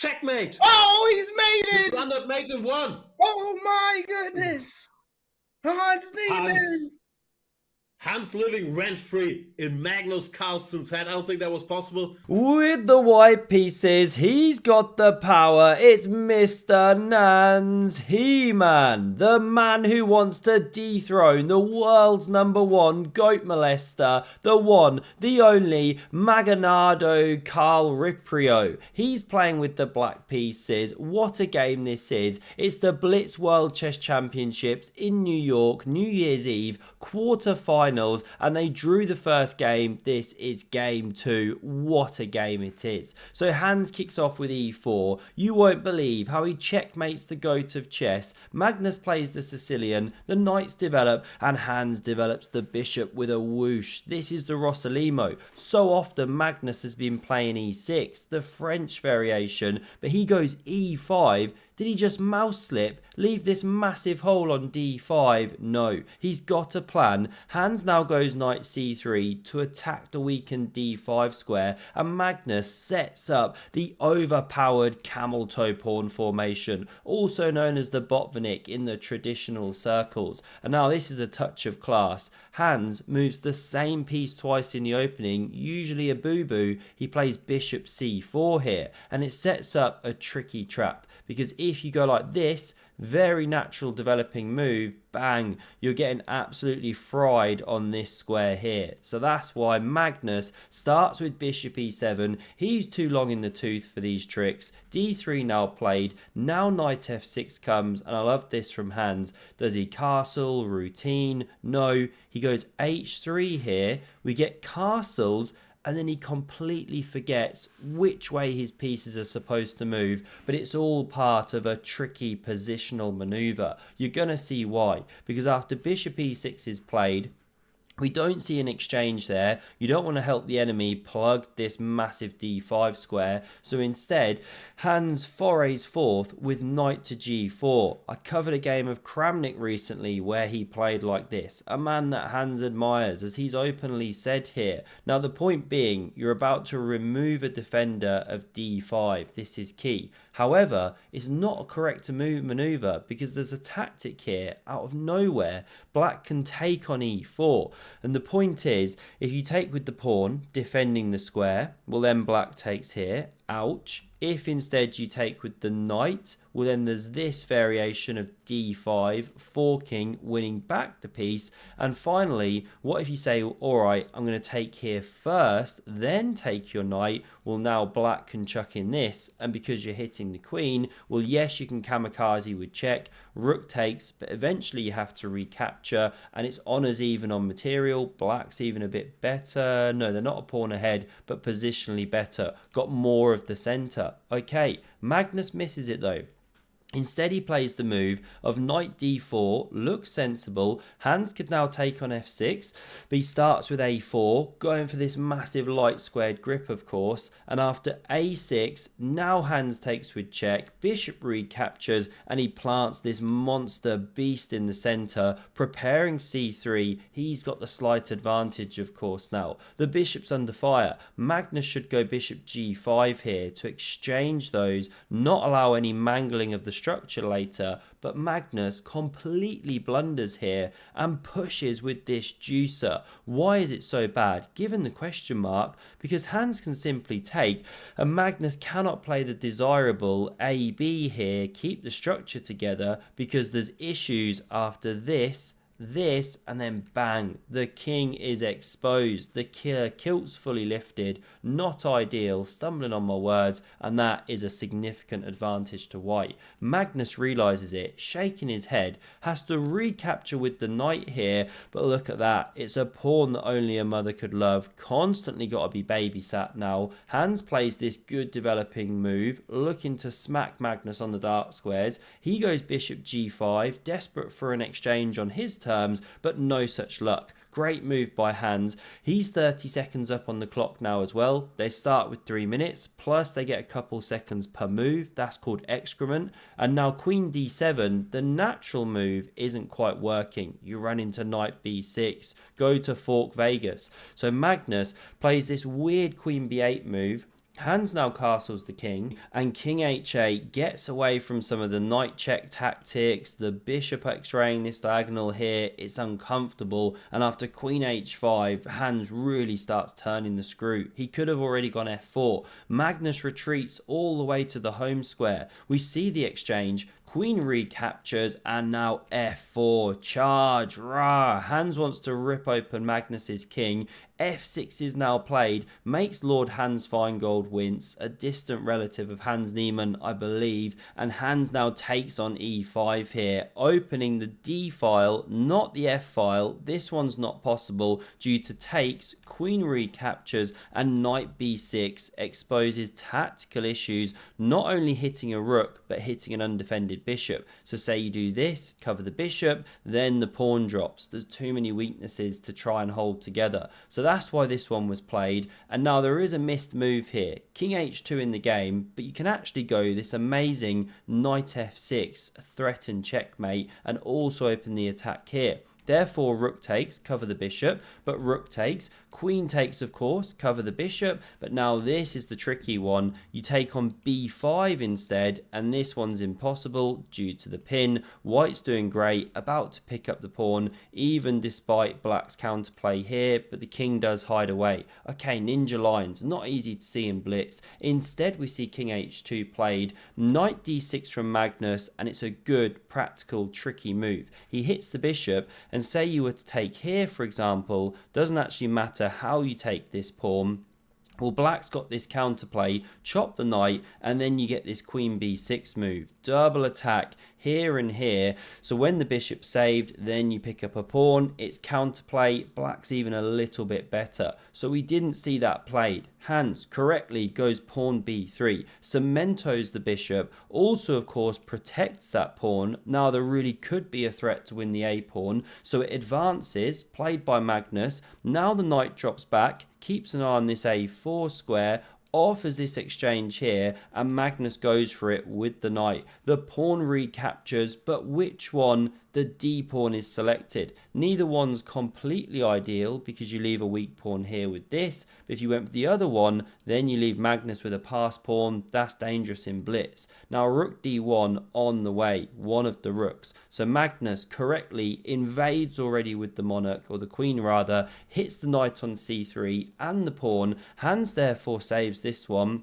Checkmate! Oh, he's made it! Standard Magnus won! Oh my goodness! Hans Niemann! Hans living rent-free in Magnus Carlsen's head. I don't think that was possible. With the white pieces, he's got the power. It's Mr. Nans He-Man, the man who wants to dethrone the world's #1 goat molester, the one, the only, Maganado Carl Riprio. He's playing with the black pieces. What a game this is. It's the Blitz World Chess Championships in New York, New Year's Eve, quarter-finals, and they drew the first game. This is game 2. What a game it is. So Hans kicks off with e4. You won't believe how he checkmates the goat of chess. Magnus plays the Sicilian, the knights develop, and Hans develops the bishop with a whoosh. This is the Rossolimo. So often Magnus has been playing e6, the French variation, but he goes e5. Did he just mouse slip, leave this massive hole on d5? No, he's got a plan. Hans now goes knight c3 to attack the weakened d5 square, and Magnus sets up the overpowered camel toe pawn formation, also known as the Botvinnik in the traditional circles. And now this is a touch of class. Hans moves the same piece twice in the opening, usually a boo-boo. He plays bishop c4 here, and it sets up a tricky trap, because if you go like this, very natural developing move, bang, you're getting absolutely fried on this square here. So that's why Magnus starts with bishop e7. He's too long in the tooth for these tricks. d3 now played. Now knight f6 comes, and I love this from Hans. Does he castle, routine? No, he goes h3 here. We get castles, and then he completely forgets which way his pieces are supposed to move, but it's all part of a tricky positional maneuver. You're going to see why, because after bishop e6 is played, we don't see an exchange there. You don't want to help the enemy plug this massive d5 square, so instead Hans forays forth with knight to g4. I covered a game of Kramnik recently where he played like this, a man that Hans admires, as he's openly said here. Now the point being, you're about to remove a defender of d5. This is key. However, it's not a correct maneuver, because there's a tactic here out of nowhere. Black can take on e4, and the point is, if you take with the pawn defending the square, well then black takes here, ouch. If instead you take with the knight, well then there's this variation of d5, forking, winning back the piece. And finally, what if you say, alright, I'm going to take here first, then take your knight? Well, now black can chuck in this, and because you're hitting the queen, well yes, you can kamikaze with check, rook takes, but eventually you have to recapture, and it's honours even on material. Black's even a bit better. No, they're not a pawn ahead, but positionally better. Got more of the centre. Okay, Magnus misses it though. Instead, he plays the move of knight d4, looks sensible. Hans could now take on f6, but he starts with a4, going for this massive light squared grip, of course. And after a6, now Hans takes with check, bishop recaptures, and he plants this monster beast in the center, preparing c3. He's got the slight advantage, of course, now. The bishop's under fire. Magnus should go bishop g5 here to exchange those, not allow any mangling of the structure later, but Magnus completely blunders here and pushes with this juicer. Why is it so bad? Given the question mark, because Hans can simply take, and Magnus cannot play the desirable AB here, keep the structure together, because there's issues after this, and then bang, the king is exposed. The kilt's fully lifted. Not ideal, stumbling on my words, and that is a significant advantage to white. Magnus realizes it, shaking his head, has to recapture with the knight here, but look at that, it's a pawn that only a mother could love, constantly got to be babysat now. Hans plays this good developing move, looking to smack Magnus on the dark squares. He goes bishop g5, desperate for an exchange on his terms, but no such luck. Great move by Hans. He's 30 seconds up on the clock now as well. They start with 3 minutes, plus they get a couple seconds per move. That's called excrement. And now queen d7, the natural move isn't quite working. You run into knight b6, go to fork Vegas. So Magnus plays this weird queen b8 move. Hans now castles the king, and king h8 gets away from some of the knight check tactics. The bishop x-raying this diagonal here, it's uncomfortable, and after queen h5, Hans really starts turning the screw. He could have already gone f4. Magnus retreats all the way to the home square. We see the exchange. Queen recaptures, and now f4, charge, rah. Hans wants to rip open Magnus's king. f6 is now played, makes Lord Hans Feingold wince, a distant relative of Hans Niemann, I believe, and Hans now takes on e5 here, opening the d file, not the f file. This one's not possible due to takes, queen recaptures, and knight b6 exposes tactical issues, not only hitting a rook, but hitting an undefended bishop. So say you do this, cover the bishop, then the pawn drops. There's too many weaknesses to try and hold together. So that's why this one was played. And now there is a missed move here. King h2 in the game, but you can actually go this amazing knight f6, threaten checkmate, and also open the attack here. Therefore, rook takes, cover the bishop, but rook takes, queen takes, of course, cover the bishop, but now this is the tricky one. You take on b5 instead, and this one's impossible due to the pin. White's doing great, about to pick up the pawn, even despite black's counterplay here, but the king does hide away. Okay, ninja lines, not easy to see in Blitz. Instead, we see king h2 played, knight d6 from Magnus, and it's a good, practical, tricky move. He hits the bishop, and say you were to take here, for example, doesn't actually matter how you take this pawn. Well, black's got this counterplay, chop the knight, and then you get this queen b6 move. Double attack here and here. So when the bishop's saved, then you pick up a pawn. It's counterplay. Black's even a little bit better. So we didn't see that played. Hans correctly goes pawn b3, cementos the bishop, also of course protects that pawn. Now there really could be a threat to win the a pawn, so it advances, played by Magnus. Now the knight drops back, keeps an eye on this a4 square, offers this exchange here, and Magnus goes for it with the knight. The pawn recaptures, but which one? The d pawn is selected. Neither one's completely ideal because you leave a weak pawn here with this. But if you went with the other one, then you leave Magnus with a pass pawn. That's dangerous in Blitz. Now rook d1 on the way, one of the rooks. So Magnus correctly invades already with the monarch, or the queen rather, hits the knight on c3 and the pawn. Hans therefore saves this one.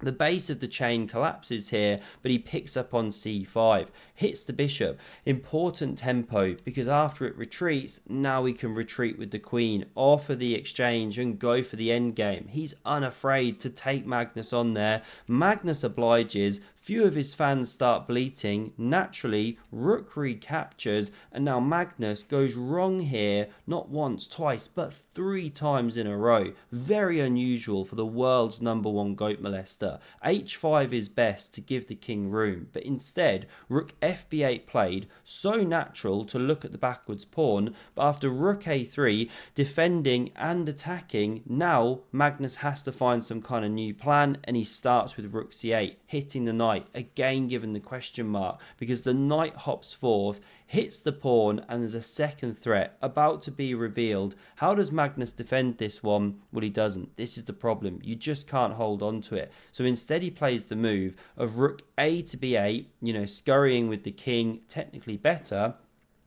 The base of the chain collapses here, but he picks up on c5, hits the bishop. Important tempo, because after it retreats, now we can retreat with the queen, offer the exchange and go for the endgame. He's unafraid to take Magnus on there. Magnus obliges. Few of his fans start bleating. Naturally, rook recaptures, and now Magnus goes wrong here, not once, twice, but 3 times in a row. Very unusual for the world's #1 goat molester. h5 is best to give the king room, but instead, rook fb8 played, so natural to look at the backwards pawn, but after rook a3, defending and attacking, now Magnus has to find some kind of new plan, and he starts with rook c8, hitting the knight. Again given the question mark, because the knight hops forth, hits the pawn, and there's a second threat about to be revealed. How does Magnus defend this one? Well, he doesn't. This is the problem. You just can't hold on to it. So instead he plays the move of rook a to b8, scurrying with the king, technically better.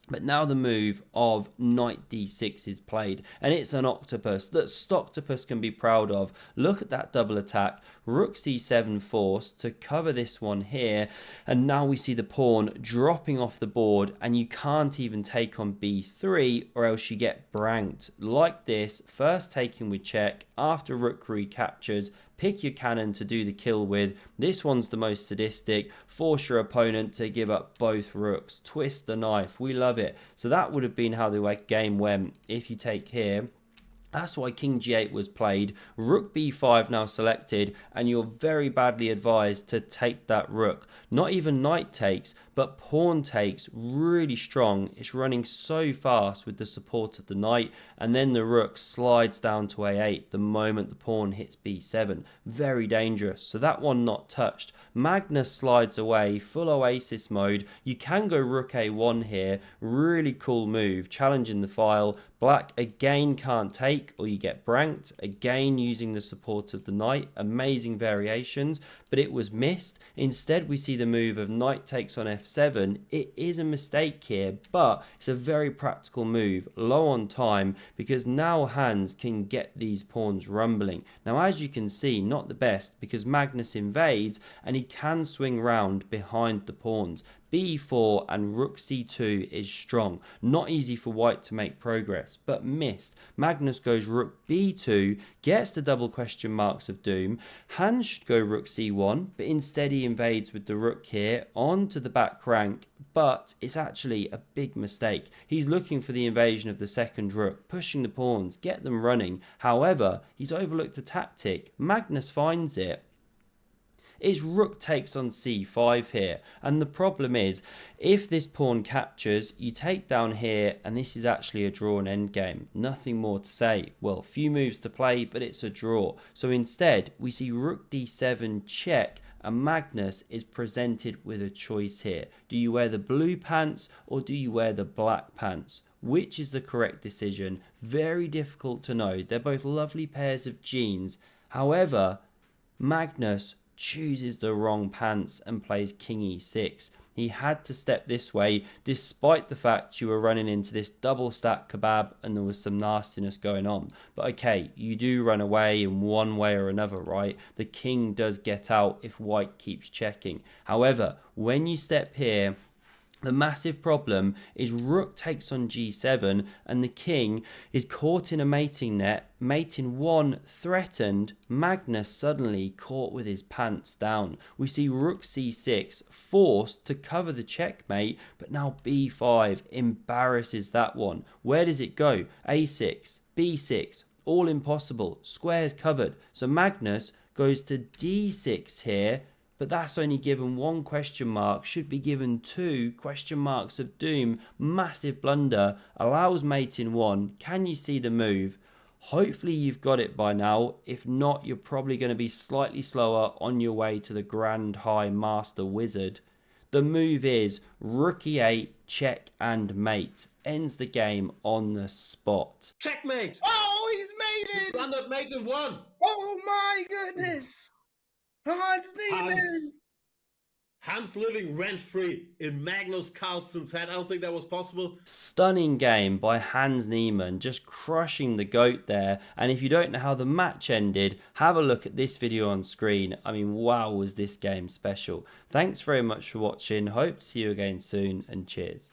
But now the move of knight d6 is played, and it's an octopus that Stocktopus can be proud of. Look at that double attack, rook c7 forced to cover this one here, and now we see the pawn dropping off the board, and you can't even take on b3 or else you get branked. Like this, first taking with check, after rook recaptures, pick your cannon to do the kill with. This one's the most sadistic. Force your opponent to give up both rooks. Twist the knife. We love it. So that would have been how the game went. If you take here, that's why king g8 was played. Rook b5 now selected, and you're very badly advised to take that rook. Not even knight takes, but pawn takes, really strong. It's running so fast with the support of the knight, and then the rook slides down to a8 the moment the pawn hits b7. Very dangerous. So that one not touched. Magnus slides away, full oasis mode. You can go rook a1 here. Really cool move, challenging the file, Black again can't take, or you get branked, again using the support of the knight. Amazing variations, but it was missed. Instead, we see the move of knight takes on f7. It is a mistake here, but it's a very practical move, low on time, because now Hans can get these pawns rumbling. Now, as you can see, not the best, because Magnus invades, and he can swing round behind the pawns. b4 and rook c2 is strong. Not easy for white to make progress, but missed. Magnus goes rook b2, gets the double question marks of doom. Hans should go rook c1, but instead he invades with the rook here onto the back rank, but it's actually a big mistake. He's looking for the invasion of the second rook, pushing the pawns, get them running. However, he's overlooked a tactic. Magnus finds it. Is rook takes on c5 here, and the problem is, if this pawn captures, you take down here, and this is actually a drawn endgame. Nothing more to say. Well, few moves to play, but it's a draw. So instead, we see rook d7 check, and Magnus is presented with a choice here. Do you wear the blue pants, or do you wear the black pants? Which is the correct decision? Very difficult to know. They're both lovely pairs of jeans. However, Magnus chooses the wrong pants and plays king e6. He had to step this way, despite the fact you were running into this double stack kebab and there was some nastiness going on. But okay, you do run away in one way or another, right? The king does get out if white keeps checking. However, when you step here, the massive problem is rook takes on g7 and the king is caught in a mating net. Mating 1 threatened, Magnus suddenly caught with his pants down. We see rook c6 forced to cover the checkmate, but now b5 embarrasses that one. Where does it go? a6, b6, all impossible. Squares covered. So Magnus goes to d6 here, but that's only given one question mark, should be given 2 question marks of doom. Massive blunder, allows mate in 1. Can you see the move? Hopefully you've got it by now. If not, you're probably going to be slightly slower on your way to the Grand High Master Wizard. The move is rook e8, check and mate. Ends the game on the spot. Checkmate! Oh, he's mated! Blundered mate in 1! Oh my goodness! Hans Niemann! Hans living rent-free in Magnus Carlsen's head. I don't think that was possible. Stunning game by Hans Niemann, just crushing the goat there. And if you don't know how the match ended, have a look at this video on screen. I mean, wow, was this game special. Thanks very much for watching. Hope to see you again soon, and cheers.